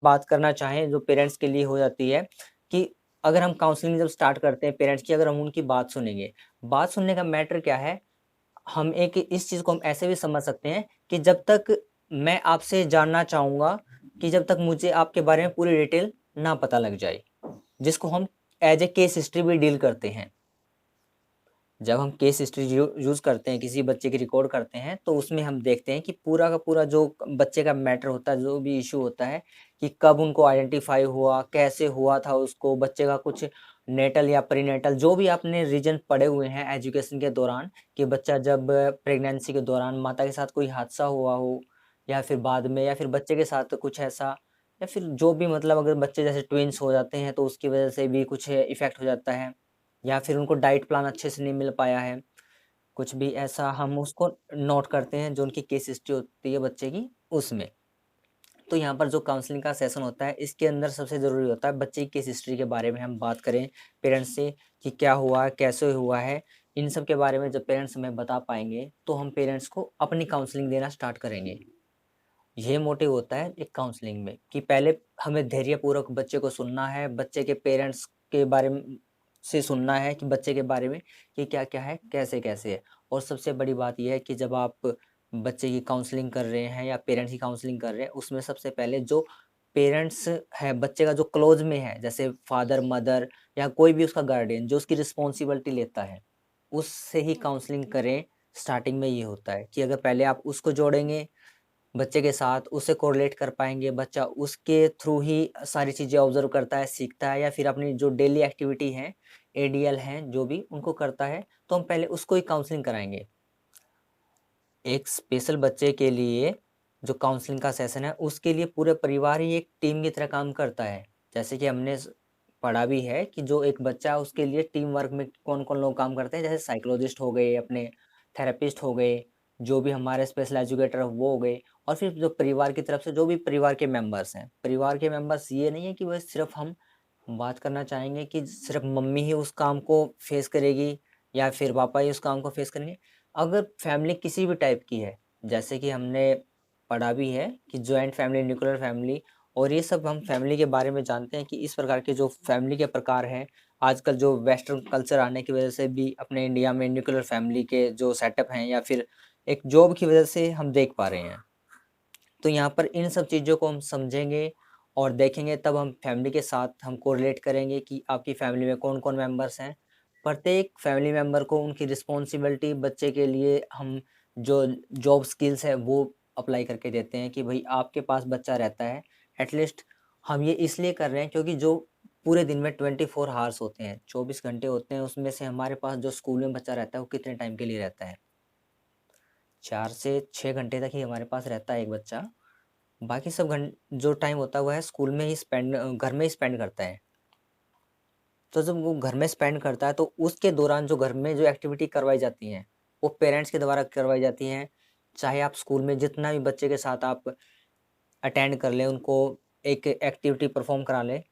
बात करना चाहें जो पेरेंट्स के लिए हो जाती है कि अगर हम काउंसलिंग जब स्टार्ट करते हैं पेरेंट्स की, अगर हम उनकी बात सुनेंगे, बात सुनने का मैटर क्या है, हम एक इस चीज़ को हम ऐसे भी समझ सकते हैं कि जब तक मैं आपसे जानना चाहूँगा कि जब तक मुझे आपके बारे में पूरी डिटेल ना पता लग जाए, जिसको हम एज ए केस हिस्ट्री भी डील करते हैं। जब हम केस हिस्ट्री यूज़ करते हैं, किसी बच्चे की रिकॉर्ड करते हैं, तो उसमें हम देखते हैं कि पूरा का पूरा जो बच्चे का मैटर होता है, जो भी इश्यू होता है कि कब उनको आइडेंटिफ़ाई हुआ, कैसे हुआ था उसको, बच्चे का कुछ नेटल या प्रीनेटल जो भी आपने रीज़न पढ़े हुए हैं एजुकेशन के दौरान कि बच्चा जब प्रेगनेंसी के दौरान माता के साथ कोई हादसा हुआ हो या फिर बाद में या फिर बच्चे के साथ कुछ ऐसा या फिर जो भी मतलब अगर बच्चे जैसे ट्विन्स हो जाते हैं, तो उसकी वजह से भी कुछ इफ़ेक्ट हो जाता है। या फिर उनको डाइट प्लान अच्छे से नहीं मिल पाया है, कुछ भी ऐसा हम उसको नोट करते हैं जो उनकी केस हिस्ट्री होती है बच्चे की उसमें। तो यहाँ पर जो काउंसलिंग का सेशन होता है इसके अंदर सबसे ज़रूरी होता है बच्चे की केस हिस्ट्री के बारे में हम बात करें पेरेंट्स से कि क्या हुआ, कैसे हुआ है, इन सब के बारे में जब पेरेंट्स हमें बता पाएँगे, तो हम पेरेंट्स को अपनी काउंसलिंग देना स्टार्ट करेंगे। ये मोटिव होता है एक काउंसलिंग में कि पहले हमें धैर्यपूर्वक बच्चे को सुनना है, बच्चे के पेरेंट्स के बारे में से सुनना है कि बच्चे के बारे में कि क्या-क्या है, कैसे-कैसे है। और सबसे बड़ी बात ये है कि जब आप बच्चे की काउंसलिंग कर रहे हैं या पेरेंट्स की काउंसलिंग कर रहे हैं, उसमें सबसे पहले जो पेरेंट्स है, बच्चे का जो क्लोज़ में है, जैसे फादर, मदर या कोई भी उसका गार्डियन जो उसकी रिस्पॉन्सिबिलिटी लेता है, उससे ही काउंसलिंग करें। स्टार्टिंग में ये होता है कि अगर पहले आप उसको जोड़ेंगे बच्चे के साथ, उससे कोरिलेट कर पाएँगे, बच्चा उसके थ्रू ही सारी चीज़ें ऑब्ज़र्व करता है, सीखता है या फिर अपनी जो डेली एक्टिविटी है, एडीएल हैं, जो भी उनको करता है, तो हम पहले उसको ही काउंसलिंग कराएँगे। एक स्पेशल बच्चे के लिए जो काउंसलिंग का सेशन है, उसके लिए पूरे परिवार ही एक टीम की तरह काम करता है। जैसे कि हमने पढ़ा भी है कि जो एक बच्चा है, उसके लिए टीम वर्क में कौन-कौन लोग काम करते हैं, जैसे साइकोलॉजिस्ट हो गए, अपने थेरेपिस्ट हो गए, जो भी हमारे स्पेशल एजुकेटर वो हो गए और फिर जो परिवार की तरफ से जो भी परिवार के मेंबर्स हैं। परिवार के मेंबर्स ये नहीं है कि बस सिर्फ़ हम बात करना चाहेंगे कि सिर्फ़ मम्मी ही उस काम को फ़ेस करेगी या फिर पापा ही उस काम को फ़ेस करेंगे। अगर फैमिली किसी भी टाइप की है, जैसे कि हमने पढ़ा भी है कि जॉइंट फैमिली, न्यूक्लियर फैमिली और ये सब हम फैमिली के बारे में जानते हैं कि इस प्रकार के जो फैमिली के प्रकार हैं, आजकल जो वेस्टर्न कल्चर आने की वजह से भी अपने इंडिया में न्यूक्लियर फैमिली के जो सेटअप हैं या फिर एक जॉब की वजह से हम देख पा रहे हैं। तो यहाँ पर इन सब चीज़ों को हम समझेंगे और देखेंगे तब हम फैमिली के साथ हम कोरिलेट करेंगे कि आपकी फैमिली में कौन-कौन मेंबर्स हैं। प्रत्येक फैमिली मेंबर को उनकी रिस्पॉन्सिबिलिटी बच्चे के लिए हम जो जॉब स्किल्स है वो अप्लाई करके देते हैं कि भई आपके पास बच्चा रहता है, एटलीस्ट हम ये इसलिए कर रहे हैं क्योंकि जो पूरे दिन में 24 हॉर्स होते हैं, 24 घंटे होते हैं, उसमें से हमारे पास जो स्कूल में बच्चा रहता है वो कितने टाइम के लिए रहता है? 4 से 6 घंटे तक ही हमारे पास रहता है एक बच्चा। बाकी सब जो टाइम होता है वो है स्कूल में ही घर में ही स्पेंड करता है। तो जब वो घर में स्पेंड करता है तो उसके दौरान जो घर में जो एक्टिविटी करवाई जाती हैं, वो पेरेंट्स के द्वारा करवाई जाती हैं। चाहे आप स्कूल में जितना भी बच्चे के साथ आप अटेंड कर लें, उनको एक एक्टिविटी परफ़ॉर्म करा लें,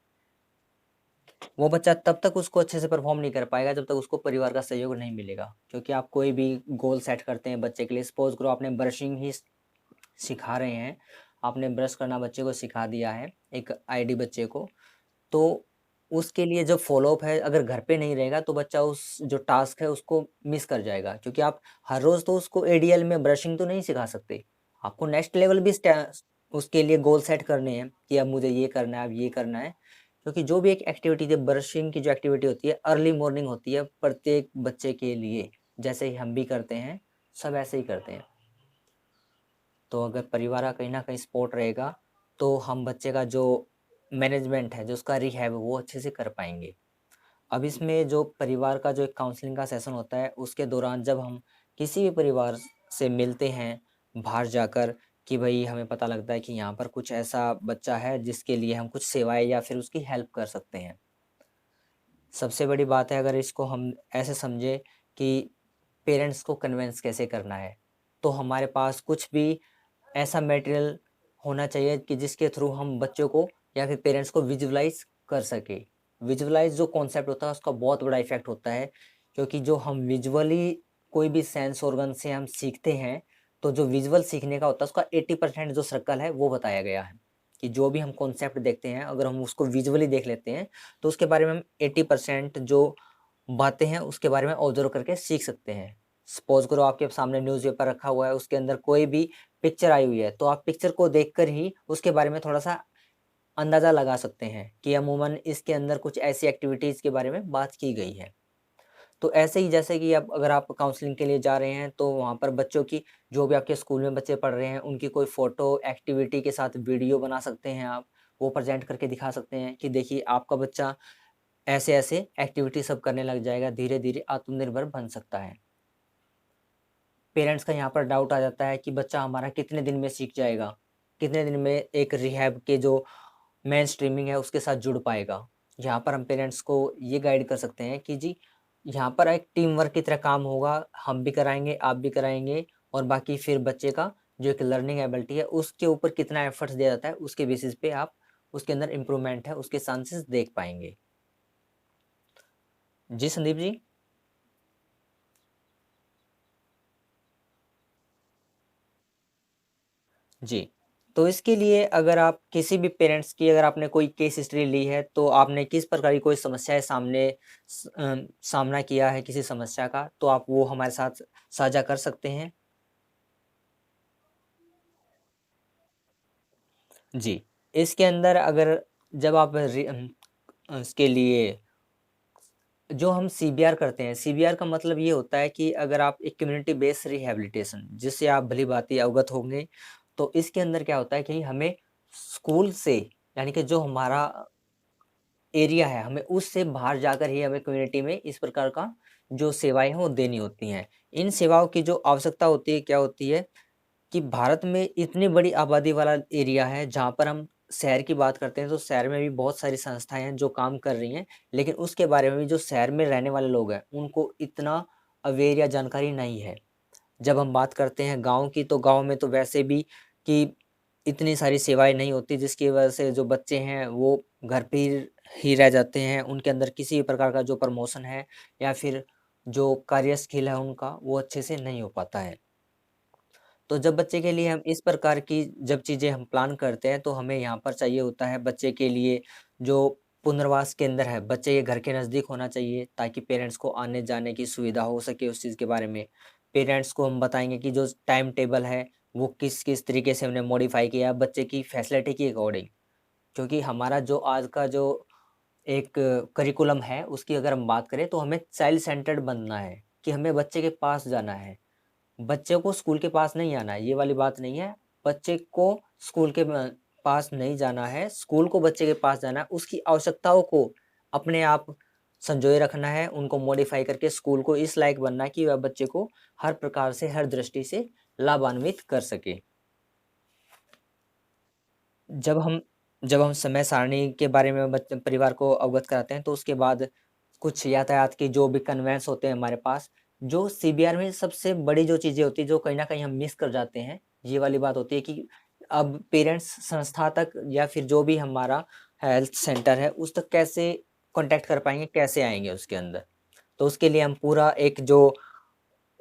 वो बच्चा तब तक उसको अच्छे से परफ़ॉर्म नहीं कर पाएगा जब तक उसको परिवार का सहयोग नहीं मिलेगा। क्योंकि आप कोई भी गोल सेट करते हैं बच्चे के लिए, सपोज़ करो आपने ब्रशिंग ही सिखा रहे हैं, आपने ब्रश करना बच्चे को सिखा दिया है, एक आईडी बच्चे को, तो उसके लिए जो फ़ॉलो-अप है अगर घर पे नहीं रहेगा तो बच्चा उस जो टास्क है उसको मिस कर जाएगा। क्योंकि आप हर रोज़ तो उसको एडीएल में ब्रशिंग तो नहीं सिखा सकते। आपको नेक्स्ट लेवल भी उसके लिए गोल सेट करने हैं कि अब मुझे ये करना है, अब ये करना है। क्योंकि जो भी एक एक्टिविटी है ब्रशिंग की जो एक्टिविटी होती है अर्ली मॉर्निंग होती है प्रत्येक बच्चे के लिए। जैसे ही हम भी करते हैं, सब ऐसे ही करते हैं। तो अगर परिवार का कहीं न कहीं सपोर्ट रहेगा, तो हम बच्चे का जो मैनेजमेंट है, जो उसका रिहैब वो अच्छे से कर पाएँगे। अब इसमें जो परिवार का जो एक काउंसलिंग का सेशन होता है, उसके दौरान जब हम किसी भी परिवार से मिलते हैं, बाहर जाकर कि भई हमें पता लगता है कि यहाँ पर कुछ ऐसा बच्चा है जिसके लिए हम कुछ सेवाएँ या फिर उसकी हेल्प कर सकते हैं। सबसे बड़ी बात है अगर इसको हम ऐसे समझें कि पेरेंट्स को कन्विंस कैसे करना है, तो हमारे पास कुछ भी ऐसा मटेरियल होना चाहिए कि जिसके थ्रू हम बच्चों को या फिर पेरेंट्स को विजुअलाइज़ कर सकें। विजुअलाइज़ जो कॉन्सेप्ट होता है उसका बहुत बड़ा इफ़ेक्ट होता है, क्योंकि जो हम विजुअली कोई भी सेंस ऑर्गन से हम सीखते हैं, तो जो विजुअल सीखने का होता है उसका 80% जो सर्कल है वो बताया गया है। कि जो भी हम कॉन्सेप्ट देखते हैं, अगर हम उसको विजुअली देख लेते हैं, तो उसके बारे में हम 80% जो बातें हैं, उसके बारे में ऑब्ज़र्व करके सीख सकते हैं। सपोज़ करो आपके सामने न्यूज़पेपर रखा हुआ है, उसके अंदर कोई भी पिक्चर आई हुई है, तो आप पिक्चर को देखकर ही उसके बारे में थोड़ा-सा अंदाज़ा लगा सकते हैं कि अमूमन इसके अंदर कुछ ऐसी एक्टिविटीज़ के बारे में बात की गई है। तो ऐसे ही जैसे कि अब अगर आप काउंसलिंग के लिए जा रहे हैं, तो वहाँ पर बच्चों की जो भी आपके स्कूल में बच्चे पढ़ रहे हैं, उनकी कोई फ़ोटो एक्टिविटी के साथ वीडियो बना सकते हैं आप। वो प्रेज़ेंट करके दिखा सकते हैं कि देखिए आपका बच्चा ऐसे-ऐसे एक्टिविटी सब करने लग जाएगा, धीरे-धीरे आत्मनिर्भर बन सकता है। पेरेंट्स का यहाँ पर डाउट आ जाता है कि बच्चा हमारा कितने दिन में सीख जाएगा? कितने दिन में एक रिहैब के जो मेन स्ट्रीमिंग है उसके साथ जुड़ पाएगा? यहाँ पर हम पेरेंट्स को ये गाइड कर सकते हैं कि जी, यहाँ पर एक टीम वर्क की तरह काम होगा, हम भी कराएँगे, आप भी कराएँगे और बाकी फिर बच्चे का जो एक लर्निंग एबिलिटी है उसके ऊपर कितना एफर्ट्स दिया जाता है, उसके बेसिस पे आप उसके अंदर इम्प्रूवमेंट है, उसके चांसेस देख पाएँगे। जी, संदीप जी। जी। तो इसके लिए अगर आप किसी भी पेरेंट्स की अगर आपने कोई केस हिस्ट्री ली है, तो आपने किस प्रकार की कोई समस्याएँ सामना किया है किसी समस्या का, तो आप वो हमारे साथ साझा कर सकते हैं। जी। इसके अंदर अगर जब आप इसके लिए जो हम सीबीआर करते हैं, सीबीआर का मतलब ये होता है कि अगर आप एक कम्युनिटी बेस्ड रिहैबिलिटेशन जिससे आप भली-भाँति अवगत होंगे, तो इसके अंदर क्या होता है कि हमें स्कूल से यानी कि जो हमारा एरिया है, हमें उससे बाहर जाकर ही हमें कम्युनिटी में इस प्रकार का जो सेवाएँ हैं, वो देनी होती हैं। इन सेवाओं की जो आवश्यकता होती है, क्या होती है कि भारत में इतनी बड़ी आबादी वाला एरिया है, जहाँ पर हम शहर की बात करते हैं, तो शहर में भी बहुत सारी संस्थाएँ हैं, जो काम कर रही हैं। लेकिन उसके बारे में भी जो शहर में रहने वाले लोग हैं, उनको इतना अवेयर या जानकारी नहीं है। जब हम बात करते हैं गाँव की, तो गाँव में तो वैसे भी कि इतनी सारी सेवाएँ नहीं होती, जिसकी वजह से जो बच्चे हैं, वो घर पे ही रह जाते हैं। उनके अंदर किसी भी प्रकार का जो प्रमोशन है या फिर जो कार्य स्किल है उनका, वो अच्छे से नहीं हो पाता है। तो जब बच्चे के लिए हम इस प्रकार की जब चीज़ें हम प्लान करते हैं, तो हमें यहाँ पर चाहिए होता है बच्चे के लिए जो पुनर्वास केंद्र है, बच्चे के घर के नज़दीक होना चाहिए ताकि पेरेंट्स को आने-जाने की सुविधा हो सके उस चीज़ के बारे में। पेरेंट्स को हम बताएँगे कि जो टाइम टेबल है, वो किस-किस तरीके से हमने मॉडिफ़ाई किया है बच्चे की फैसिलिटी के अकॉर्डिंग। क्योंकि हमारा जो आज का जो एक करिकुलम है, उसकी अगर हम बात करें, तो हमें चाइल्ड सेंटर्ड बनना है कि हमें बच्चे के पास जाना है। बच्चे को स्कूल के पास नहीं आना है, ये वाली बात नहीं है। बच्चे को स्कूल के पास नहीं जाना है, स्कूल को बच्चे के पास जाना है। उसकी आवश्यकताओं को अपने आप संजोए रखना है, उनको मॉडिफ़ाई करके स्कूल को इस लायक बनना है कि वह बच्चे को हर प्रकार से, हर दृष्टि से लाभान्वित कर सके। जब हम जब हम समय सारणी के बारे में परिवार को अवगत कराते हैं, तो उसके बाद कुछ यातायात की जो भी कन्वेंस होते हैं हमारे पास, जो सीबीआर में सबसे बड़ी जो चीज़ें होती हैं, जो कहीं न कहीं हम मिस कर जाते हैं, ये वाली बात होती है कि अब पेरेंट्स संस्था तक या फिर जो भी हमारा हेल्थ सेंटर है, उस तक कैसे कॉन्टैक्ट कर पाएँगे, कैसे आएँगे उसके अंदर? तो उसके लिए हम पूरा एक जो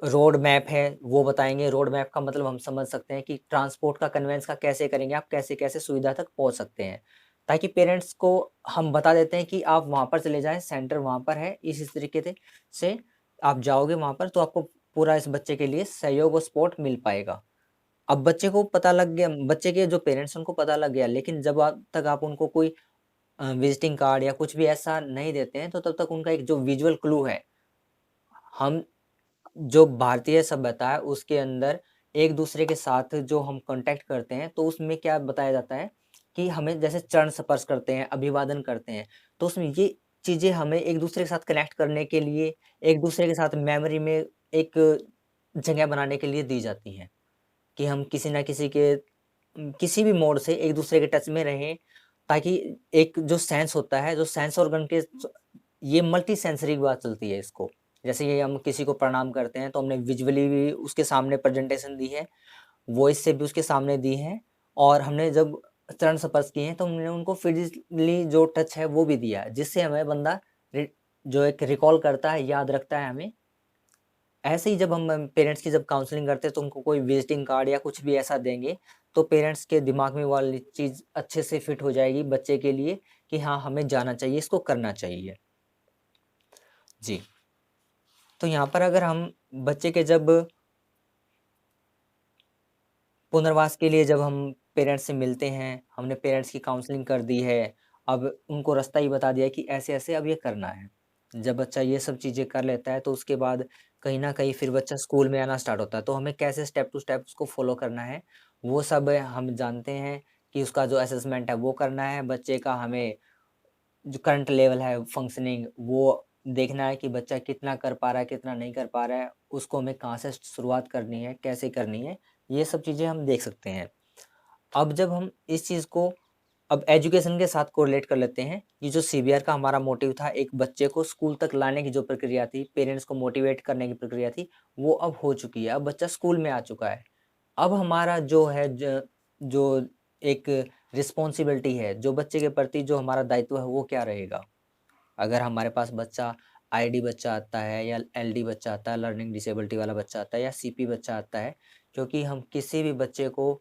रोड मैप है, वो बताएँगे। रोड मैप का मतलब हम समझ सकते हैं कि ट्रांसपोर्ट का कन्वेंस का कैसे करेंगे आप, कैसे-कैसे सुविधा तक पहुँच सकते हैं। ताकि पेरेंट्स को हम बता देते हैं कि आप वहाँ पर चले जाएँ, सेंटर वहाँ पर है, इस तरीके से आप जाओगे वहाँ पर तो आपको पूरा इस बच्चे के लिए सहयोग और सपोर्ट मिल पाएगा। अब बच्चे को पता लग गया बच्चे के जो पेरेंट्स हैं उनको पता लग गया, लेकिन जब आप तक आप उनको कोई विज़िटिंग कार्ड या कुछ भी ऐसा नहीं देते हैं, तो तब तक उनका एक जो विज़ुअल क्लू है, हम जो भारतीय सभ्यता है उसके अंदर एक-दूसरे के साथ जो हम कॉन्टैक्ट करते हैं, तो उसमें क्या बताया जाता है कि हमें जैसे चरण स्पर्श करते हैं, अभिवादन करते हैं, तो उसमें ये चीज़ें हमें एक-दूसरे के साथ कनेक्ट करने के लिए, एक-दूसरे के साथ मेमोरी में एक जगह बनाने के लिए दी जाती हैं, कि हम किसी न किसी के किसी भी मोड़ से एक-दूसरे के टच में रहें, ताकि एक जो सेंस होता है, जो सेंस ऑर्गन के ये मल्टी सेंसरी की बात चलती है इसको। जैसे ये हम किसी को प्रणाम करते हैं, तो हमने विज़ुअली भी उसके सामने प्रेज़ेंटेशन दी है, वॉइस से भी उसके सामने दी है और हमने जब चरण स्पर्श किए हैं, तो हमने उनको फिज़िकली जो टच है, वो भी दिया है, जिससे हमें बंदा रि जो एक रिकॉल करता है, याद रखता है हमें ऐसे ही जब हम पेरेंट्स की जब काउंसलिंग करते हैं तो उनको कोई विजिटिंग कार्ड या कुछ भी ऐसा देंगे, तो पेरेंट्स के दिमाग में वो वाली चीज़ अच्छे से फिट हो जाएगी बच्चे के लिए कि हाँ, हमें जाना चाहिए, इसको करना चाहिए। जी, तो यहाँ पर अगर हम बच्चे के जब पुनर्वास के लिए जब हम पेरेंट्स से मिलते हैं, हमने पेरेंट्स की काउंसलिंग कर दी है, अब उनको रास्ता ही बता दिया है कि ऐसे-ऐसे अब ये करना है। जब बच्चा ये सब चीज़ें कर लेता है तो उसके बाद कहीं न कहीं फिर बच्चा स्कूल में आना स्टार्ट होता है, तो हमें कैसे स्टेप टू स्टेप उसको फ़ॉलो करना है, वो सब हम जानते हैं कि उसका जो असेसमेंट है वो करना है, बच्चे का हमें जो करंट लेवल है फंक्शनिंग वो देखना है कि बच्चा कितना कर पा रहा है, कितना नहीं कर पा रहा है, उसको हमें कहाँ से शुरुआत करनी है, कैसे करनी है, ये सब चीज़ें हम देख सकते हैं। अब जब हम इस चीज़ को अब एजुकेशन के साथ कोरिलेट कर लेते हैं, ये जो सीबीआर का हमारा मोटिव था, एक बच्चे को स्कूल तक लाने की जो प्रक्रिया थी, पेरेंट्स को मोटिवेट करने की प्रक्रिया थी, वो अब हो चुकी है, अब बच्चा स्कूल में आ चुका है। अब हमारा जो है जो एक रिस्पॉन्सिबिलिटी है, जो बच्चे के प्रति जो हमारा दायित्व है, वो क्या रहेगा? अगर हमारे पास बच्चा आईडी बच्चा आता है या एलडी बच्चा आता है, लर्निंग डिसेबिलिटी वाला बच्चा आता है या सीपी बच्चा आता है, क्योंकि हम किसी भी बच्चे को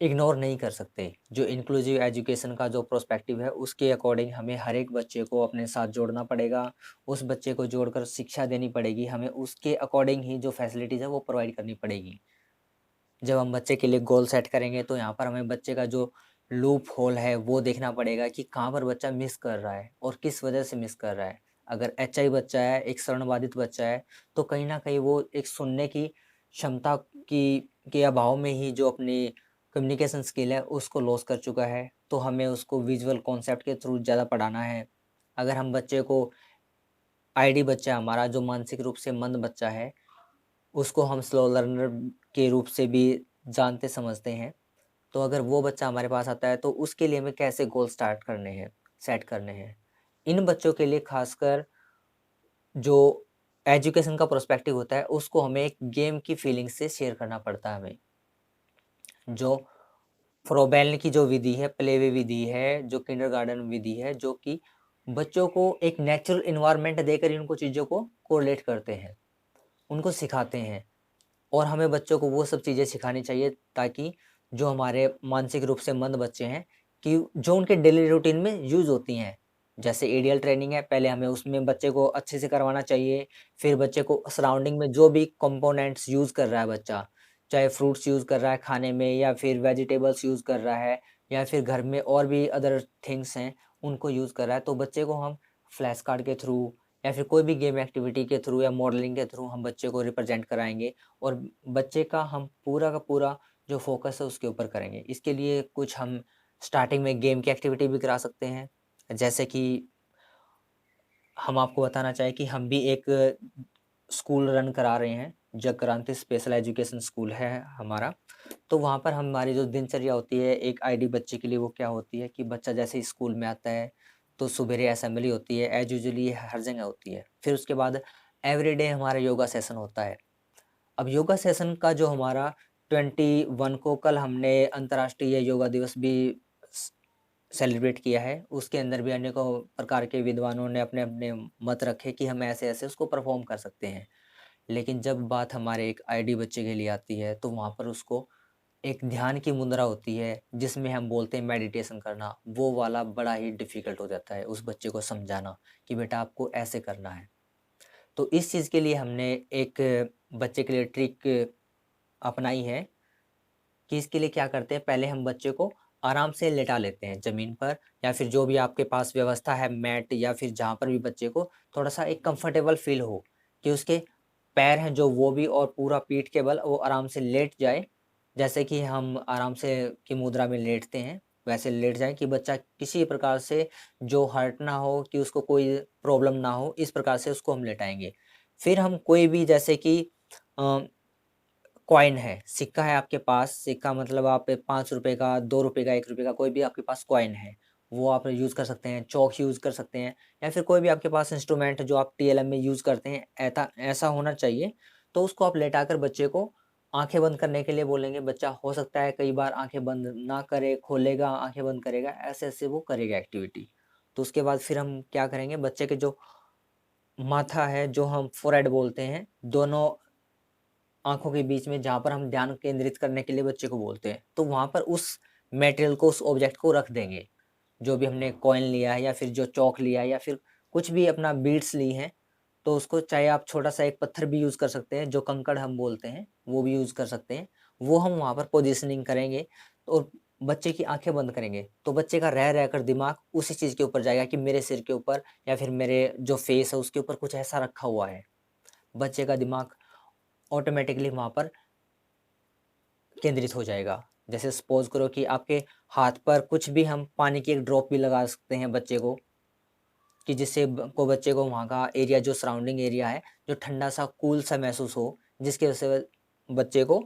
इग्नोर नहीं कर सकते। जो इंक्लूसिव एजुकेशन का जो पर्सपेक्टिव है, उसके अकॉर्डिंग हमें हर एक बच्चे को अपने साथ जोड़ना पड़ेगा। उस बच्चे को जोड़कर शिक्षा देनी पड़ेगी, हमें उसके अकॉर्डिंग ही जो फैसिलिटीज़ है, वो प्रोवाइड करनी पड़ेगी। जब हम बच्चे के लिए गोल सेट करेंगे, तो यहाँ पर हमें बच्चे का जो लूप होल है, वो देखना पड़ेगा कि कहाँ पर बच्चा मिस कर रहा है और किस वजह से मिस कर रहा है। अगर एचआई बच्चा है, एक श्रवणबाधित बच्चा है, तो कहीं न कहीं वो एक सुनने की क्षमता की के अभाव में ही जो अपनी कम्युनिकेशन स्किल है, उसको लॉस कर चुका है। तो हमें उसको विजुअल कॉन्सेप्ट के थ्रू ज़्यादा पढ़ाना है। अगर हम बच्चे को आईडी बच्चा हमारा जो मानसिक रूप से मंद बच्चा है, उसको हम स्लो लर्नर के रूप से भी जानते समझते हैं। तो अगर वो बच्चा हमारे पास आता है तो उसके लिए हमें कैसे गोल स्टार्ट करने हैं, सेट करने हैं। इन बच्चों के लिए खासकर जो एजुकेशन का पर्सपेक्टिव होता है उसको हमें एक गेम की फीलिंग से शेयर करना पड़ता है हमें। जो फ्रोबेल की जो विधि है, प्ले वे विधि है, जो किंडरगार्टन विधि है, जो कि बच्चों को एक नेचुरल एनवायरनमेंट देकर इनको चीज़ों को कोरिलेट करते हैं, उनको सिखाते हैं। और हमें बच्चों को वो सब चीज़ें सिखानी चाहिए ताकि जो हमारे मानसिक रूप से मंद बच्चे हैं कि जो उनके डेली रूटीन में यूज़ होती हैं। जैसे एडीएल ट्रेनिंग है, पहले हमें उसमें बच्चे को अच्छे से करवाना चाहिए। फिर बच्चे को सराउंडिंग में जो भी कंपोनेंट्स यूज़ कर रहा है बच्चा, चाहे फ्रूट्स यूज़ कर रहा है खाने में या फिर वेजिटेबल्स यूज़ कर रहा है या फिर घर में और भी अदर थिंग्स हैं, उनको यूज़ कर रहा है, तो बच्चे को हम फ्लैश कार्ड के थ्रू या फिर कोई भी गेम एक्टिविटी के थ्रू या मॉडलिंग के थ्रू हम बच्चे को रिप्रेज़ेंट कराएँगे। और बच्चे का हम पूरा का पूरा जो फ़ोकस है उसके ऊपर करेंगे। इसके लिए कुछ हम स्टार्टिंग में गेम की एक्टिविटी भी करा सकते हैं। जैसे कि हम आपको बताना चाहें कि हम भी एक स्कूल रन करा रहे हैं, जग क्रांति स्पेशल एजुकेशन स्कूल है हमारा। तो वहाँ पर हमारी जो दिनचर्या होती है एक आईडी बच्चे के लिए वो क्या होती है कि बच्चा जैसे ही स्कूल में आता है, तो सुबेरे असेंबली होती है, एज़ यूजुअली ये हर जगह होती है। फिर उसके बाद एवरीडे हमारा योगा सेशन होता है। अब योगा सेशन का जो हमारा 21 को कल हमने अंतर्राष्ट्रीय योगा दिवस भी स सेलिब्रेट किया है। उसके अंदर भी अनेकों प्रकार के विद्वानों ने अपने-अपने मत रखे कि हम ऐसे-ऐसे उसको परफ़ॉर्म कर सकते हैं। लेकिन जब बात हमारे एक आईडी बच्चे के लिए आती है, तो वहाँ पर उसको एक ध्यान की मुद्रा होती है, जिसमें हम बोलते हैं मेडिटेशन करना, वो वाला बड़ा ही डिफ़िकल्ट हो जाता है उस बच्चे को समझाना कि बेटा आपको ऐसे करना है। तो इस चीज़ के लिए हमने एक बच्चे के लिए ट्रिक अपनाई है कि इसके लिए क्या करते हैं, पहले हम बच्चे को आराम से लेटा लेते हैं ज़मीन पर या फिर जो भी आपके पास व्यवस्था है मैट या फिर जहाँ पर भी बच्चे को थोड़ा-सा एक कंफर्टेबल फ़ील हो कि उसके पैर हैं जो वो भी और पूरा पीठ के बल वो आराम से लेट जाए। जैसे कि हम आराम से की मुद्रा में लेटते हैं, वैसे लेट जाएँ कि बच्चा किसी प्रकार से जो हर्ट ना हो, कि उसको कोई प्रॉब्लम ना हो, इस प्रकार से उसको हम लेटाएँगे। फिर हम कोई भी जैसे कि अ कॉइन है, सिक्का है आपके पास, सिक्का मतलब आप ₹5 का, ₹2 का, ₹1 का कोई भी आपके पास कॉइन है, वो आप यूज़ कर सकते हैं, चॉक यूज़ कर सकते हैं या फिर कोई भी आपके पास इंस्ट्रूमेंट जो आप टीएलएम में यूज़ करते हैं, ऐसा ऐसा होना चाहिए। तो उसको आप लेटाकर बच्चे को आँखें बंद करने के लिए बोलेंगे, बच्चा हो सकता है कई बार आँखें बंद ना करे, खोलेगा, आँखें बंद करेगा, ऐसे-ऐसे वो करेगा एक्टिविटी। तो उसके बाद फिर हम क्या करेंगे, बच्चे के जो माथा है जो हम फोरहेड बोलते हैं, दोनों आँखों के बीच में जहाँ पर हम ध्यान केंद्रित करने के लिए बच्चे को बोलते हैं, तो वहाँ पर उस मटेरियल को, उस ऑब्जेक्ट को रख देंगे। जो भी हमने कॉइन लिया है या फिर जो चॉक लिया है या फिर कुछ भी अपना बीड्स ली हैं, तो उसको चाहे आप छोटा-सा एक पत्थर भी यूज़ कर सकते हैं, जो कंकड़ हम बोलते हैं, वो भी यूज़ कर सकते हैं। वो हम वहाँ पर पोज़िशनिंग करेंगे और बच्चे की आँखें बंद करेंगे, तो बच्चे का रह कर दिमाग उसी चीज़ के ऊपर जाएगा कि मेरे सिर के ऊपर या फिर मेरे जो फेस है उसके ऊपर कुछ ऐसा रखा हुआ है। बच्चे का दिमाग ऑटोमैटिकली वहाँ पर केंद्रित हो जाएगा। जैसे सपोज़ करो कि आपके हाथ पर कुछ भी हम पानी की एक ड्रॉप भी लगा सकते हैं बच्चे को, कि जिससे बच्चे को वहाँ का एरिया, जो सराउंडिंग एरिया है, जो ठंडा-सा, कूल सा महसूस हो, जिसकी वजह से बच्चे को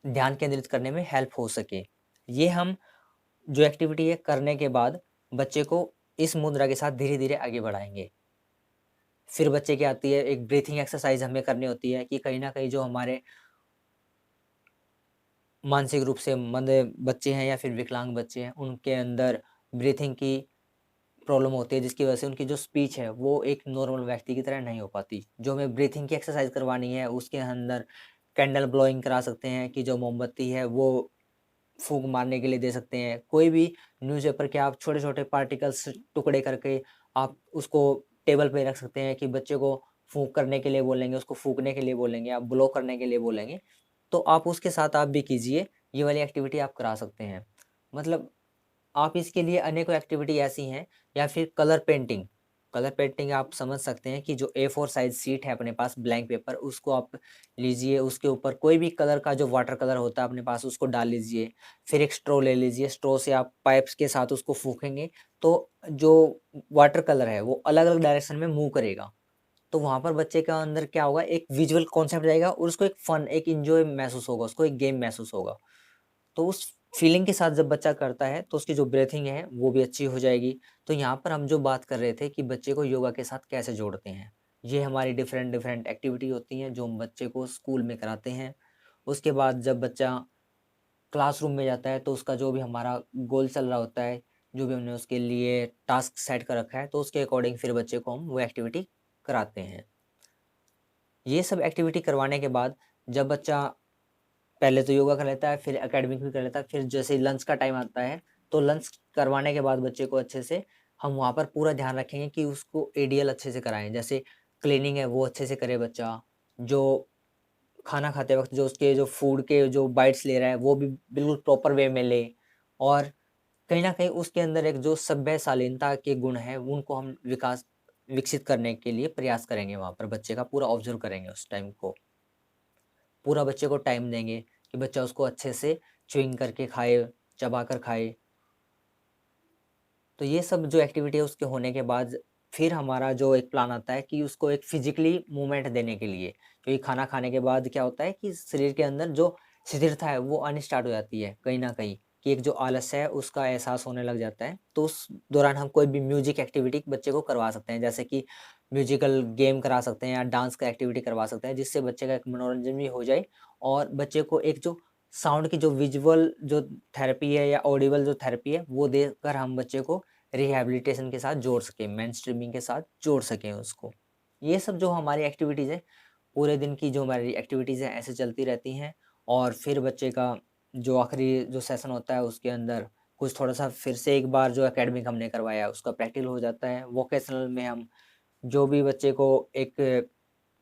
ध्यान केंद्रित करने में हेल्प हो सके। ये हम जो एक्टिविटी है करने के बाद बच्चे को इस मुद्रा के साथ धीरे-धीरे आगे बढ़ाएँगे। फिर बच्चे की आती है एक ब्रीथिंग एक्सरसाइज़ हमें करनी होती है कि कहीं न कहीं जो हमारे मानसिक रूप से मंद बच्चे हैं या फिर विकलांग बच्चे हैं, उनके अंदर ब्रीथिंग की प्रॉब्लम होती है, जिसकी वजह से उनकी जो स्पीच है वो एक नॉर्मल व्यक्ति की तरह नहीं हो पाती। जो हमें ब्रीथिंग की एक्सरसाइज करवानी है, उसके अंदर कैंडल ब्लोइंग करा सकते हैं कि जो मोमबत्ती है वो फूँक मारने के लिए दे सकते हैं। कोई भी न्यूज़पेपर के आप छोटे-छोटे पार्टिकल्स टुकड़े करके आप उसको टेबल पे रख सकते हैं कि बच्चे को फूँक करने के लिए बोलेंगे, उसको फूँकने के लिए बोलेंगे, आप ब्लो करने के लिए बोलेंगे। तो आप उसके साथ आप भी कीजिए, ये वाली एक्टिविटी आप करा सकते हैं। मतलब आप इसके लिए अनेकों एक्टिविटी ऐसी हैं, या फिर कलर पेंटिंग आप समझ सकते हैं कि जो A4 साइज़ शीट है अपने पास, ब्लैंक पेपर, उसको आप लीजिए, उसके ऊपर कोई भी कलर का जो वाटर कलर होता है अपने पास उसको डाल लीजिए। फिर एक स्ट्रॉ ले लीजिए, स्ट्रॉ से आप पाइप्स के साथ उसको फूँकेंगे, तो जो वाटर कलर है वो अलग-अलग डायरेक्शन में मूव करेगा। तो वहाँ पर बच्चे का अंदर क्या होगा, एक विजुअल कॉन्सेप्ट जाएगा और उसको एक फन, एक एन्जॉय महसूस होगा, उसको एक गेम महसूस होगा। तो उस फीलिंग के साथ जब बच्चा करता है तो उसकी जो ब्रीथिंग है वो भी अच्छी हो जाएगी। तो यहाँ पर हम जो बात कर रहे थे कि बच्चे को योगा के साथ कैसे जोड़ते हैं। ये हमारी डिफरेंट डिफरेंट एक्टिविटी होती हैं जो हम बच्चे को स्कूल में कराते हैं। उसके बाद जब बच्चा क्लासरूम में जाता है तो उसका जो भी हमारा गोल चल रहा होता है, जो भी हमने उसके लिए टास्क सेट कर रखा है, तो उसके अकॉर्डिंग फिर बच्चे को हम वो एक्टिविटी कराते हैं। ये सब एक्टिविटी करवाने के बाद जब बच्चा पहले तो योगा कर लेता है, फिर एकेडमिक भी कर लेता है, फिर जैसे ही लंच का टाइम आता है, तो लंच करवाने के बाद बच्चे को अच्छे से हम वहाँ पर पूरा ध्यान रखेंगे कि उसको एडीएल अच्छे से कराएँ। जैसे क्लीनिंग है वो अच्छे से करे बच्चा, जो खाना खाते वक़्त जो उसके जो फूड के जो बाइट्स ले रहा है, वो भी बिल्कुल प्रॉपर वे में ले, और कहीं न कहीं उसके अंदर एक जो सभ्य शालीनता के गुण हैं, उनको हम विकसित करने के लिए प्रयास करेंगे वहाँ पर, बच्चे का पूरा ऑब्ज़र्व करेंगे उस टाइम को। पूरा बच्चे को टाइम देंगे कि बच्चा उसको अच्छे से च्युइंग करके खाए, चबा कर खाए। तो ये सब जो एक्टिविटी है उसके होने के बाद फिर हमारा जो एक प्लान आता है कि उसको एक फिज़िकली मूवमेंट देने के लिए। क्योंकि खाना खाने के बाद क्या होता है कि शरीर के अंदर जो शिथिलता है वो आनी स्टार्ट हो जाती है कहीं न कहीं, कि एक जो आलस्य है उसका एहसास होने लग जाता है। तो उस दौरान हम कोई भी म्यूज़िक एक्टिविटी बच्चे को करवा सकते हैं। जैसे कि म्यूज़िकल गेम करा सकते हैं या डांस का एक्टिविटी करवा सकते हैं, जिससे बच्चे का एक मनोरंजन भी हो जाए और बच्चे को एक जो साउंड की जो विज़ुअल जो थेरेपी है या ऑडिबल जो थेरेपी है वो देकर हम बच्चे को रिहैबिलिटेशन के साथ जोड़ सकें, मेनस्ट्रीमिंग के साथ जोड़ सकें उसको। ये सब जो हमारी एक्टिविटीज़ हैं, पूरे दिन की जो हमारी एक्टिविटीज़ हैं ऐसे चलती रहती हैं, और फिर बच्चे का जो आखिरी जो सेशन होता है उसके अंदर कुछ थोड़ा-सा फिर से एक बार जो एकेडमिक हमने करवाया उसका प्रैक्टिकल हो जाता है। वोकेशनल में हम जो भी बच्चे को एक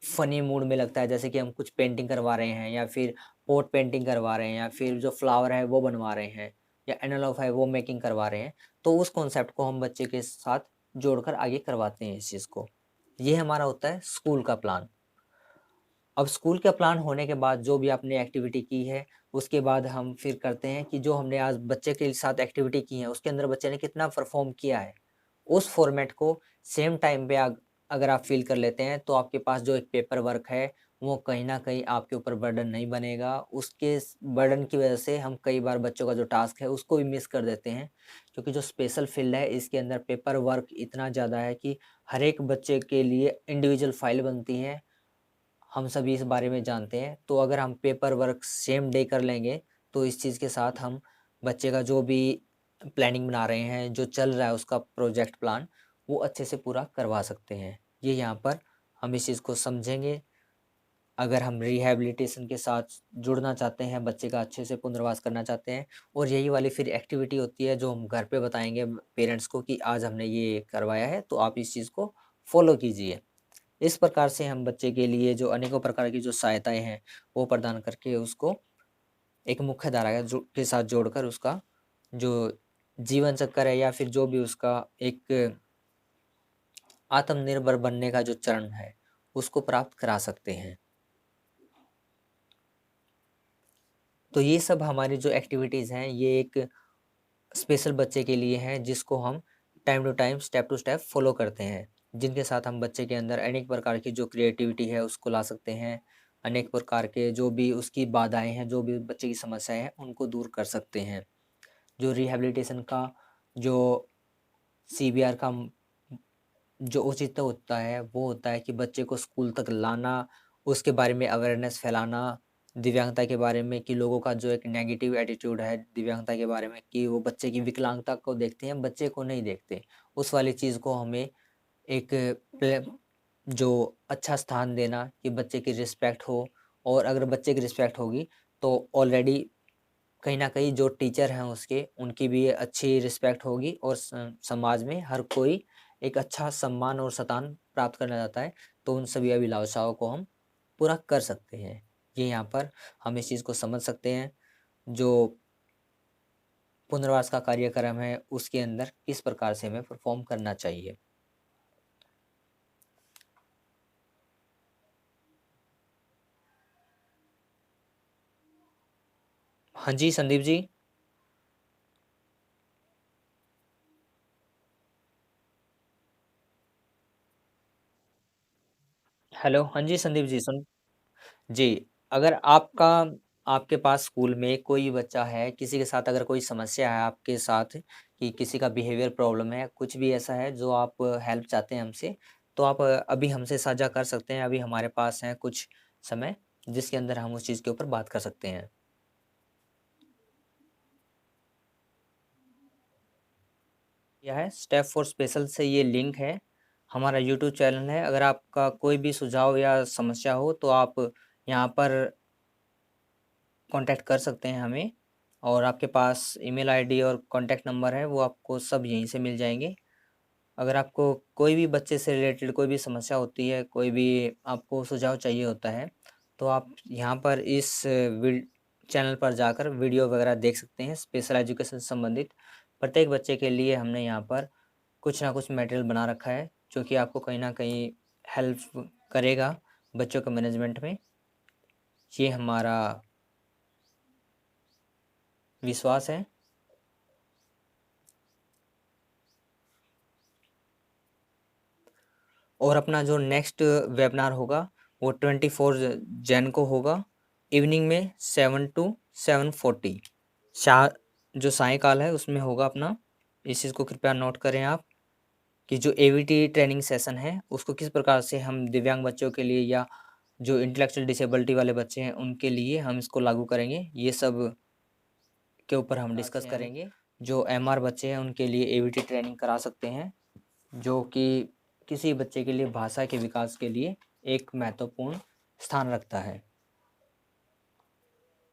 फ़नी मूड में लगता है, जैसे कि हम कुछ पेंटिंग करवा रहे हैं या फिर पॉट पेंटिंग करवा रहे हैं या फिर जो फ्लावर है वो बनवा रहे हैं या एनालॉग है वो मेकिंग करवा रहे हैं, तो उस कॉन्सेप्ट को हम बच्चे के साथ जोड़कर आगे करवाते हैं इस चीज़ को। ये हमारा होता है स्कूल का प्लान। अब स्कूल का प्लान होने के बाद जो भी आपने एक्टिविटी की है, उसके बाद हम फिर करते हैं कि जो हमने आज बच्चे के साथ एक्टिविटी की है, उसके अंदर बच्चे ने कितना परफ़ॉर्म किया है। उस फ़ॉर्मेट को सेम टाइम पे अगर आप फ़िल कर लेते हैं, तो आपके पास जो एक पेपर वर्क है, वो कहीं न कहीं आपके ऊपर बर्डन नहीं बनेगा। उसके स बर्डन की वज़ह से हम कई बार बच्चों का जो टास्क है, उसको भी मिस कर देते हैं। क्योंकि जो स्पेशल फ़ील्ड है, इसके अंदर पेपर वर्क इतना ज़्यादा है कि हर एक बच्चे के लिए इंडिविजुअल फ़ाइल बनती है। हम सभी इस बारे में जानते हैं। तो अगर हम पेपर वर्क सेम डे कर लेंगे, तो इस चीज़ के साथ हम बच्चे का जो भी प्लानिंग बना रहे हैं, जो चल रहा है उसका प्रोजेक्ट प्लान, वो अच्छे से पूरा करवा सकते हैं। ये यहाँ पर हम इस चीज़ को समझेंगे। अगर हम रिहैबिलिटेशन के साथ जुड़ना चाहते हैं, बच्चे का अच्छे से पुनर्वास करना चाहते हैं, और यही वाली फिर एक्टिविटी होती है जो हम घर पे बताएँगे पेरेंट्स को कि आज हमने ये करवाया है, तो आप इस चीज़ को फ़ॉलो कीजिए। इस प्रकार से हम बच्चे के लिए जो अनेकों प्रकार की जो सहायताएँ हैं, वो प्रदान करके उसको एक मुख्य धारा के साथ जोड़कर उसका जो जीवन चक्कर है, या फिर जो भी उसका एक आत्मनिर्भर बनने का जो चरण है, उसको प्राप्त करा सकते हैं। तो ये सब हमारी जो एक्टिविटीज़ हैं, ये एक स्पेशल बच्चे के लिए हैं, जिसको हम time to time, step to step follow करते हैं। जिनके साथ हम बच्चे के अंदर अनेक प्रकार की जो क्रिएटिविटी है, उसको ला सकते हैं। अनेक प्रकार के जो भी उसकी बाधाएँ हैं, जो भी बच्चे की समस्याएँ हैं, उनको दूर कर सकते हैं। जो रिहैबिलिटेशन का जो सीबीआर का जो औचित्य होता है, वो होता है कि बच्चे को स्कूल तक लाना, उसके बारे में अवेयरनेस फैलाना, दिव्यांगता के बारे में कि लोगों का जो एक नेगेटिव एटीट्यूड है दिव्यांगता के बारे में, कि वो बच्चे की विकलांगता को देखते हैं, बच्चे को नहीं देखते। उस वाली चीज़ को हमें एक प्ले जो अच्छा स्थान देना कि बच्चे की रिस्पेक्ट हो, और अगर बच्चे की रिस्पेक्ट होगी, तो ऑलरेडी कहीं न कहीं जो टीचर हैं उसके, उनकी भी अच्छी रिस्पेक्ट होगी, और समाज में हर कोई एक अच्छा सम्मान और सतान प्राप्त करना चाहता है, तो उन सभी अभिलाषाओं को हम पूरा कर सकते हैं। ये यहाँ पर हम इस चीज़ को समझ सकते हैं, जो पुनर्वास का कार्यक्रम है, उसके अंदर किस प्रकार से हमें परफ़ॉर्म करना चाहिए। हाँ जी, संदीप जी। हेलो, हाँ जी, संदीप जी जी, अगर आपके पास स्कूल में कोई बच्चा है, किसी के साथ अगर कोई समस्या है आपके साथ, कि किसी का बिहेवियर प्रॉब्लम है, कुछ भी ऐसा है जो आप हेल्प चाहते हैं हमसे, तो आप अभी हमसे साझा कर सकते हैं। अभी हमारे पास है कुछ समय, जिसके अंदर हम उस चीज़ के ऊपर बात कर सकते हैं। यह है स्टेप फॉर स्पेशल से ये लिंक है, हमारा यूट्यूब चैनल है। अगर आपका कोई भी सुझाव या समस्या हो, तो आप यहाँ पर कॉन्टैक्ट कर सकते हैं हमें, और आपके पास ईमेल आईडी और कॉन्टैक्ट नंबर है, वो आपको सब यहीं से मिल जाएँगे। अगर आपको कोई भी बच्चे से रिलेटेड कोई भी समस्या होती है, कोई भी आपको सुझाव चाहिए होता है, तो आप यहाँ पर इस चैनल पर जाकर वीडियो वगैरह देख सकते हैं, स्पेशल एजुकेशन से संबंधित। प्रत्येक बच्चे के लिए हमने यहाँ पर कुछ ना कुछ मटेरियल बना रखा है, जो कि आपको कहीं न कहीं हेल्प करेगा बच्चों के मैनेजमेंट में। ये हमारा विश्वास है। और अपना जो नेक्स्ट वेबिनार होगा, वो 24 जैन को होगा, इवनिंग में 7 टू 7:40 शा जो सायंकाल है उसमें होगा अपना। इस चीज़ को कृपया नोट करें आप, कि जो एवीटी ट्रेनिंग सेशन है, उसको किस प्रकार से हम दिव्यांग बच्चों के लिए, या जो इंटेलेक्चुअल डिसेबिलिटी वाले बच्चे हैं, उनके लिए हम इसको लागू करेंगे। ये सब के ऊपर हम डिस्कस करेंगे। जो एमआर बच्चे हैं, उनके लिए एवीटी ट्रेनिंग करा सकते हैं, जो कि किसी बच्चे के लिए भाषा के विकास के लिए एक महत्वपूर्ण स्थान रखता है।